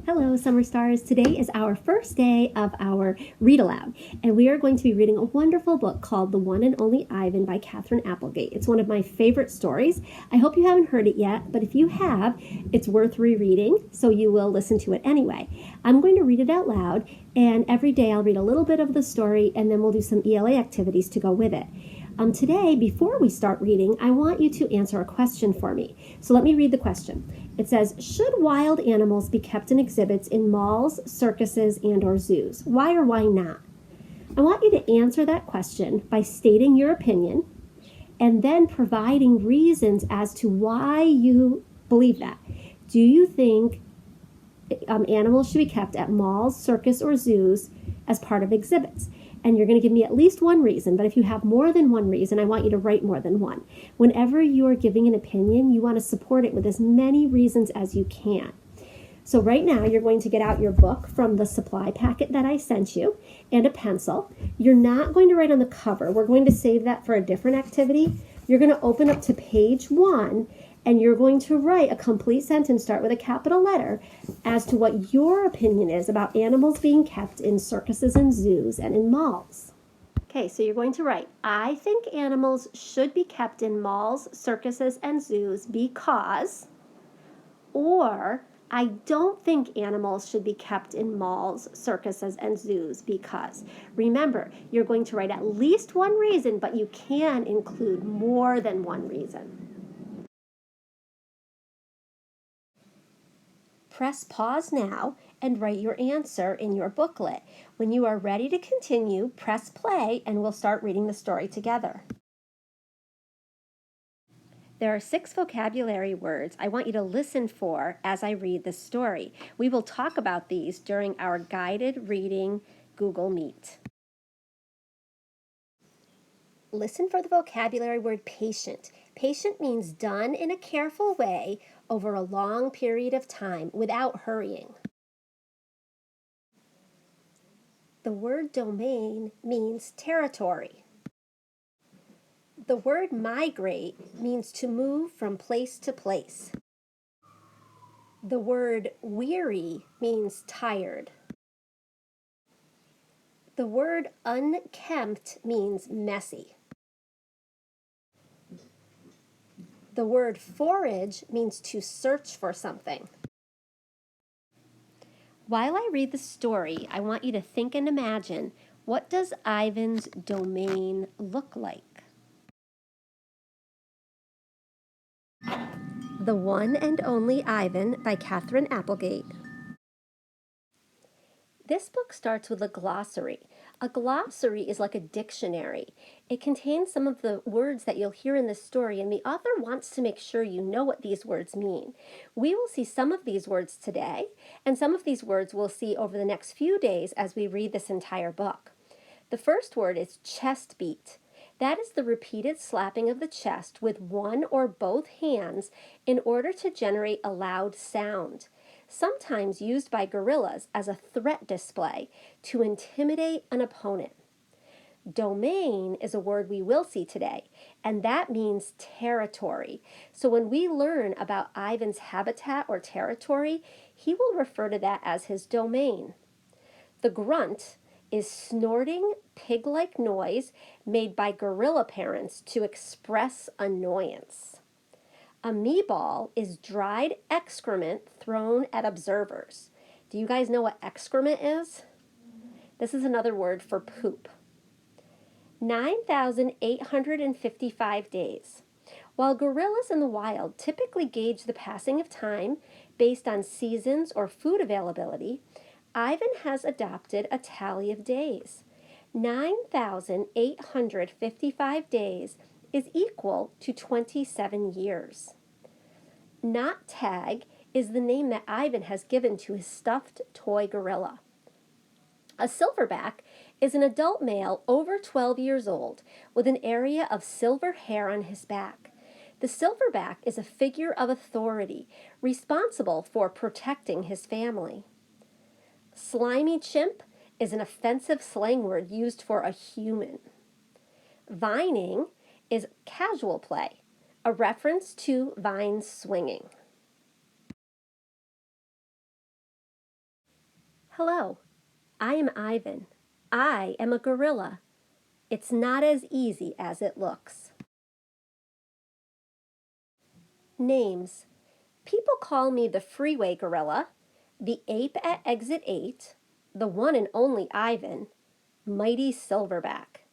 Hello, Summer Stars. Today is our first day of our Read Aloud, and we are going to be reading a wonderful book called The One and Only Ivan by Katherine Applegate. It's one of my favorite stories. I hope you haven't heard it yet, but if you have, it's worth rereading, so you will listen to it anyway. I'm going to read it out loud, and every day I'll read a little bit of the story, and then we'll do some ELA activities to go with it. Today, before we start reading, I want you to answer a question for me. So let me read the question. It says, should wild animals be kept in exhibits in malls, circuses, and/or zoos? Why or why not? I want you to answer that question by stating your opinion and then providing reasons as to why you believe that. Do you think animals should be kept at malls, circus, or zoos as part of exhibits? And you're going to give me at least one reason, but if you have more than one reason, I want you to write more than one. Whenever you are giving an opinion, you want to support it with as many reasons as you can. So right now, you're going to get out your book from the supply packet that I sent you and a pencil. You're not going to write on the cover. We're going to save that for a different activity. You're going to open up to page 1, and you're going to write a complete sentence, start with a capital letter, as to what your opinion is about animals being kept in circuses and zoos and in malls. Okay, so you're going to write, I think animals should be kept in malls, circuses, and zoos because, or I don't think animals should be kept in malls, circuses, and zoos because. Remember, you're going to write at least one reason, but you can include more than one reason. Press pause now and write your answer in your booklet. When you are ready to continue, press play and we'll start reading the story together. There are 6 vocabulary words I want you to listen for as I read the story. We will talk about these during our guided reading Google Meet. Listen for the vocabulary word patient. Patient means done in a careful way over a long period of time without hurrying. The word domain means territory. The word migrate means to move from place to place. The word weary means tired. The word unkempt means messy. The word forage means to search for something. While I read the story, I want you to think and imagine, what does Ivan's domain look like? The One and Only Ivan by Katherine Applegate. This book starts with a glossary. A glossary is like a dictionary. It contains some of the words that you'll hear in this story, and the author wants to make sure you know what these words mean. We will see some of these words today, and some of these words we'll see over the next few days as we read this entire book. The first word is chest beat. That is the repeated slapping of the chest with one or both hands in order to generate a loud sound, sometimes used by gorillas as a threat display to intimidate an opponent. Domain is a word we will see today, and that means territory. So when we learn about Ivan's habitat or territory, he will refer to that as his domain. The grunt is snorting, pig-like noise made by gorilla parents to express annoyance. A meatball is dried excrement thrown at observers. Do you guys know what excrement is? This is another word for poop. 9,855 days. While gorillas in the wild typically gauge the passing of time based on seasons or food availability, Ivan has adopted a tally of days. 9,855 days is equal to 27 years. Not Tag is the name that Ivan has given to his stuffed toy gorilla. A silverback is an adult male over 12 years old with an area of silver hair on his back. The silverback is a figure of authority responsible for protecting his family. Slimy chimp is an offensive slang word used for a human. Vining is casual play, a reference to vine swinging. Hello, I am Ivan. I am a gorilla. It's not as easy as it looks. Names. People call me the freeway gorilla, the ape at exit 8, the one and only Ivan, mighty silverback.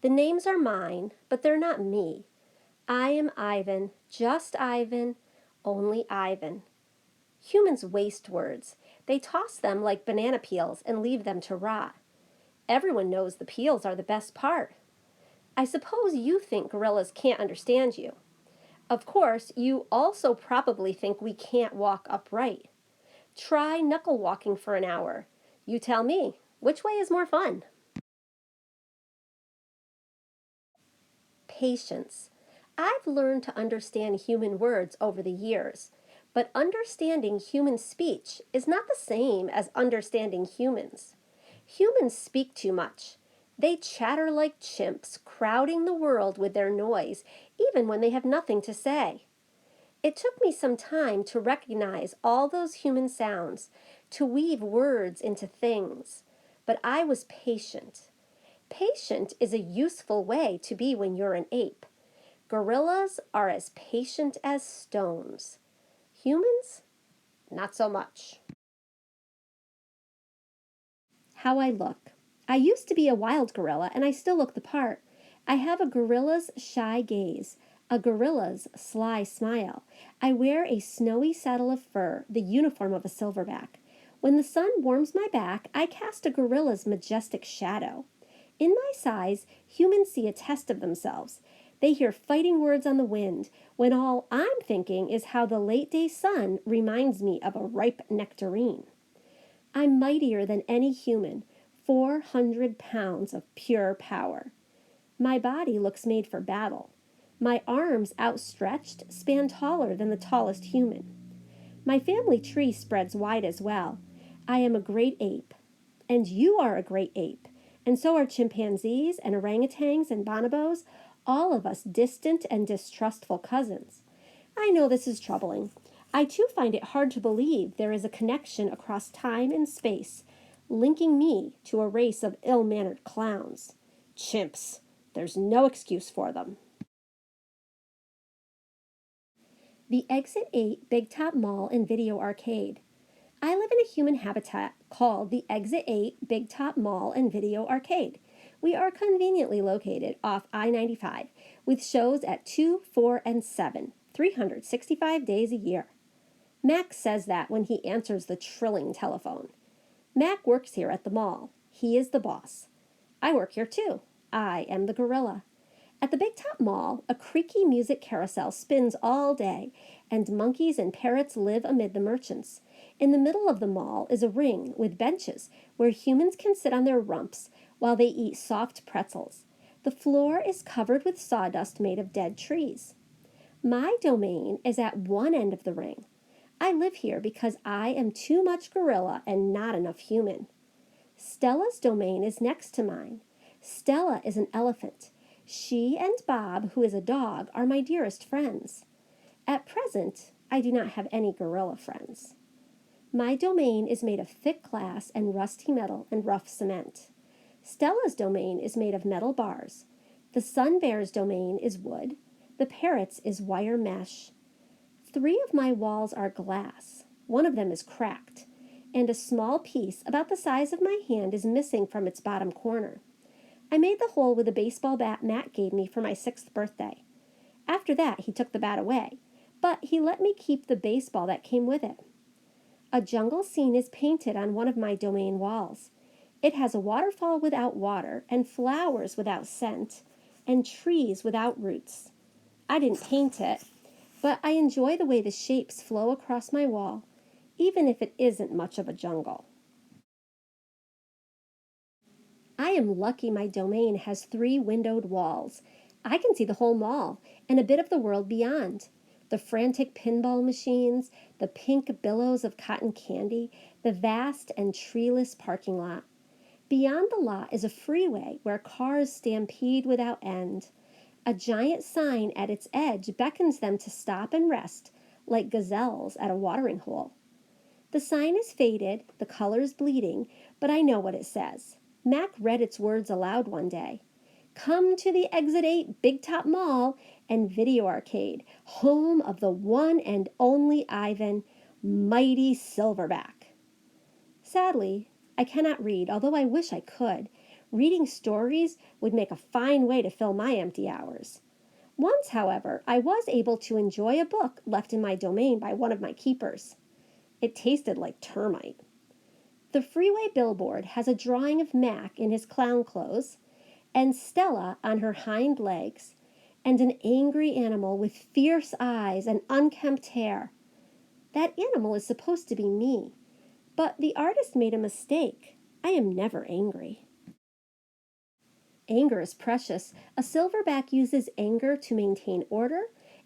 The names are mine, but they're not me. I am Ivan, just Ivan, only Ivan. Humans waste words. They toss them like banana peels and leave them to rot. Everyone knows the peels are the best part. I suppose you think gorillas can't understand you. Of course, you also probably think we can't walk upright. Try knuckle walking for an hour. You tell me, which way is more fun? Patience. I've learned to understand human words over the years, but understanding human speech is not the same as understanding humans. Humans speak too much. They chatter like chimps, crowding the world with their noise, even when they have nothing to say. It took me some time to recognize all those human sounds, to weave words into things, but I was patient. Patient is a useful way to be when you're an ape. Gorillas are as patient as stones. Humans, not so much. How I look. I used to be a wild gorilla, and I still look the part. I have a gorilla's shy gaze, a gorilla's sly smile. I wear a snowy saddle of fur, the uniform of a silverback. When the sun warms my back, I cast a gorilla's majestic shadow. In my size, humans see a test of themselves. They hear fighting words on the wind, when all I'm thinking is how the late day sun reminds me of a ripe nectarine. I'm mightier than any human, 400 pounds of pure power. My body looks made for battle. My arms, outstretched, span taller than the tallest human. My family tree spreads wide as well. I am a great ape. And you are a great ape. And so are chimpanzees and orangutans and bonobos, all of us distant and distrustful cousins. I know this is troubling. I too find it hard to believe there is a connection across time and space, linking me to a race of ill-mannered clowns. Chimps. There's no excuse for them. The Exit 8 Big Top Mall and Video Arcade. I live in a human habitat called the Exit 8 Big Top Mall and Video Arcade. We are conveniently located off I-95 with shows at 2, 4, and 7, 365 days a year. Mac says that when he answers the trilling telephone. Mac works here at the mall. He is the boss. I work here too. I am the gorilla. At the Big Top Mall, a creaky music carousel spins all day, and monkeys and parrots live amid the merchants. In the middle of the mall is a ring with benches where humans can sit on their rumps while they eat soft pretzels. The floor is covered with sawdust made of dead trees. My domain is at one end of the ring. I live here because I am too much gorilla and not enough human. Stella's domain is next to mine. Stella is an elephant. She and Bob, who is a dog, are my dearest friends. At present, I do not have any gorilla friends. My domain is made of thick glass and rusty metal and rough cement. Stella's domain is made of metal bars. The sun bear's domain is wood. The parrot's is wire mesh. 3 of my walls are glass. One of them is cracked, and a small piece about the size of my hand is missing from its bottom corner. I made the hole with a baseball bat Matt gave me for my 6th birthday. After that, he took the bat away, but he let me keep the baseball that came with it. A jungle scene is painted on one of my domain walls. It has a waterfall without water, and flowers without scent, and trees without roots. I didn't paint it, but I enjoy the way the shapes flow across my wall, even if it isn't much of a jungle. I am lucky my domain has 3 windowed walls. I can see the whole mall and a bit of the world beyond. The frantic pinball machines, the pink billows of cotton candy, the vast and treeless parking lot. Beyond the lot is a freeway where cars stampede without end. A giant sign at its edge beckons them to stop and rest, like gazelles at a watering hole. The sign is faded, the color's bleeding, but I know what it says. Mac read its words aloud one day. Come to the Exit 8 Big Top Mall and Video Arcade, home of the one and only Ivan, mighty Silverback. Sadly, I cannot read, although I wish I could. Reading stories would make a fine way to fill my empty hours. Once, however, I was able to enjoy a book left in my domain by one of my keepers. It tasted like termite. The freeway billboard has a drawing of Mac in his clown clothes, and Stella on her hind legs, and an angry animal with fierce eyes and unkempt hair. That animal is supposed to be me, but the artist made a mistake. I am never angry. Anger is precious. A silverback uses anger to maintain order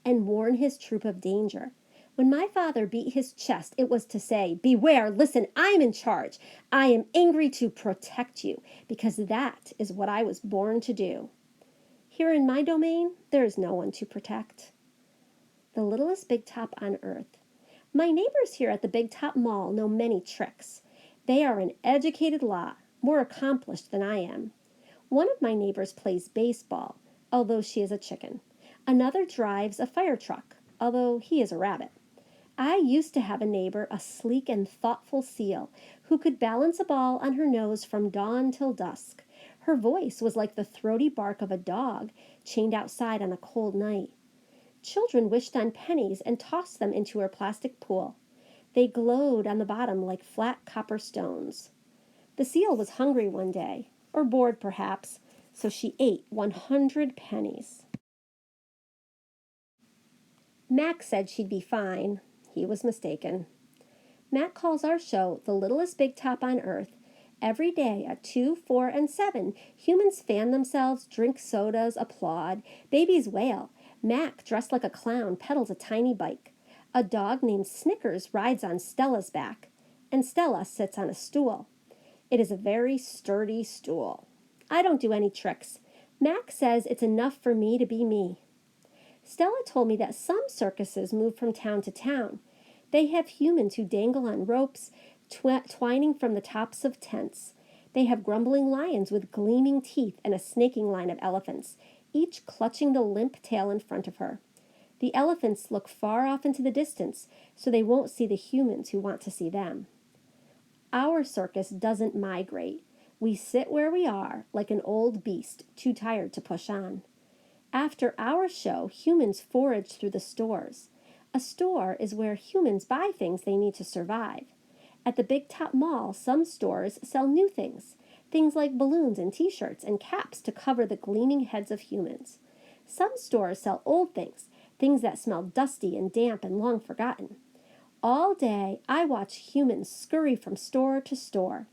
and warn his troop of danger. When my father beat his chest, it was to say, beware, listen, I'm in charge. I am angry to protect you, because that is what I was born to do. Here in my domain, there is no one to protect. The littlest big top on earth. My neighbors here at the Big Top Mall know many tricks. They are an educated lot, more accomplished than I am. One of my neighbors plays baseball, although she is a chicken. Another drives a fire truck, although he is a rabbit. I used to have a neighbor, a sleek and thoughtful seal, who could balance a ball on her nose from dawn till dusk. Her voice was like the throaty bark of a dog chained outside on a cold night. Children wished on pennies and tossed them into her plastic pool. They glowed on the bottom like flat copper stones. The seal was hungry one day, or bored perhaps, so she ate 100 pennies. Mac said she'd be fine. He was mistaken. Mac calls our show The Littlest Big Top on Earth. Every day at 2, 4, and 7, humans fan themselves, drink sodas, applaud. Babies wail. Mac, dressed like a clown, pedals a tiny bike. A dog named Snickers rides on Stella's back, and Stella sits on a stool. It is a very sturdy stool. I don't do any tricks. Mac says it's enough for me to be me. Stella told me that some circuses move from town to town. They have humans who dangle on ropes, twining from the tops of tents. They have grumbling lions with gleaming teeth and a snaking line of elephants, each clutching the limp tail in front of her. The elephants look far off into the distance, so they won't see the humans who want to see them. Our circus doesn't migrate. We sit where we are, like an old beast, too tired to push on. After our show, humans forage through the stores. A store is where humans buy things they need to survive. At the Big Top Mall, some stores sell new things like balloons and t-shirts and caps to cover the gleaming heads of humans. Some stores sell old things that smell dusty and damp and long forgotten. All day, I watch humans scurry from store to store.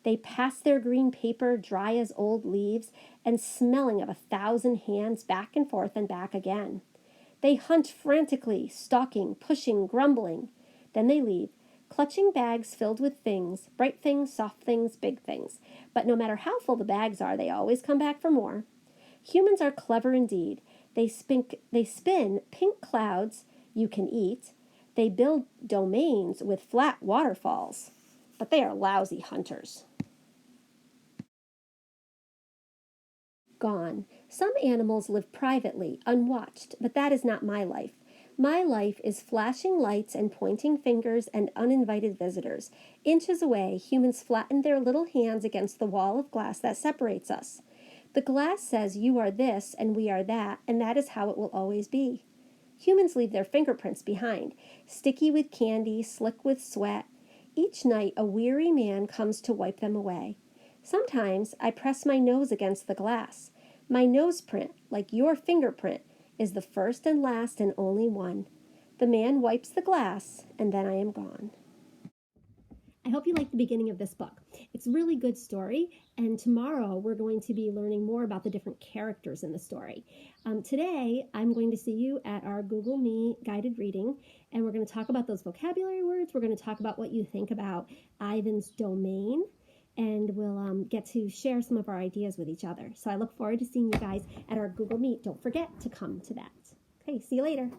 They pass their green paper, dry as old leaves, and smelling of 1,000 hands, back and forth and back again. They hunt frantically, stalking, pushing, grumbling. Then they leave, clutching bags filled with things, bright things, soft things, big things. But no matter how full the bags are, they always come back for more. Humans are clever indeed. They spin pink clouds you can eat. They build domains with flat waterfalls, but they are lousy hunters. Gone. Some animals live privately, unwatched, but that is not my life. My life is flashing lights and pointing fingers and uninvited visitors. Inches away, humans flatten their little hands against the wall of glass that separates us. The glass says you are this and we are that, and that is how it will always be. Humans leave their fingerprints behind, sticky with candy, slick with sweat. Each night a weary man comes to wipe them away. Sometimes I press my nose against the glass. My nose print, like your fingerprint, is the first and last and only one. The man wipes the glass, and then I am gone. I hope you liked the beginning of this book. It's a really good story, and tomorrow we're going to be learning more about the different characters in the story. Today, I'm going to see you at our Google Meet guided reading, and we're going to talk about those vocabulary words. We're going to talk about what you think about Ivan's domain, and we'll get to share some of our ideas with each other. So I look forward to seeing you guys at our Google Meet. Don't forget to come to that. Okay, see you later.